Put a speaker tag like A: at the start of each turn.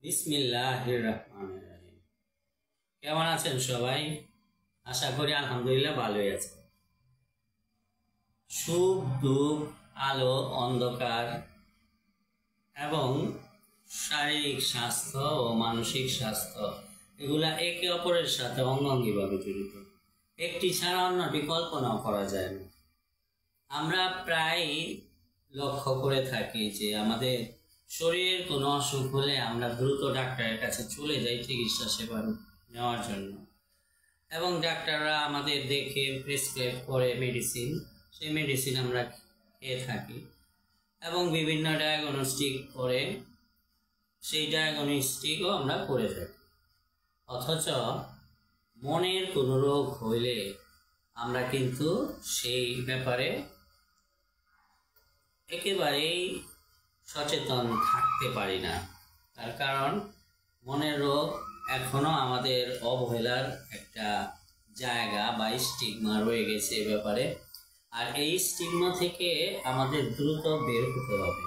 A: বিসমিল্লাহির রহমানির রহিম। কেমন আছেন সবাই? আশা করি আলহামদুলিল্লাহ ভালোই আছেন। সুখ দুঃখ, আলো অন্ধকার এবং শারীরিক স্বাস্থ্য ও মানসিক স্বাস্থ্য এগুলা একে অপরের সাথে অঙ্গাঙ্গিভাবে জড়িত। একটি ছাড়া অন্যটি কল্পনাও করা যায় না। আমরা প্রায় লক্ষ্য করে থাকি যে আমাদের শরীরের কোনো অসুখ হলে আমরা দ্রুত ডাক্তারের কাছে চলে যাই চিকিৎসা সেবা নেওয়ার জন্য, এবং ডাক্তাররা আমাদের দেখে প্রেসক্রাইব করে মেডিসিন, সেই মেডিসিন আমরা খেয়ে থাকি এবং বিভিন্ন ডায়াগনস্টিক করে সেই ডায়াগনস্টিকও আমরা করে থাকি। অথচ মনের কোনো রোগ হইলে আমরা কিন্তু সেই ব্যাপারে একেবারেই সচেতন থাকতে পারি না। তার কারণ মনের রোগ এখনো আমাদের অবহেলার একটা জায়গা বা স্টিগমা রয়ে গেছে এ ব্যাপারে। আর এই স্টিগমা থেকে আমাদের দ্রুত বের হতে হবে।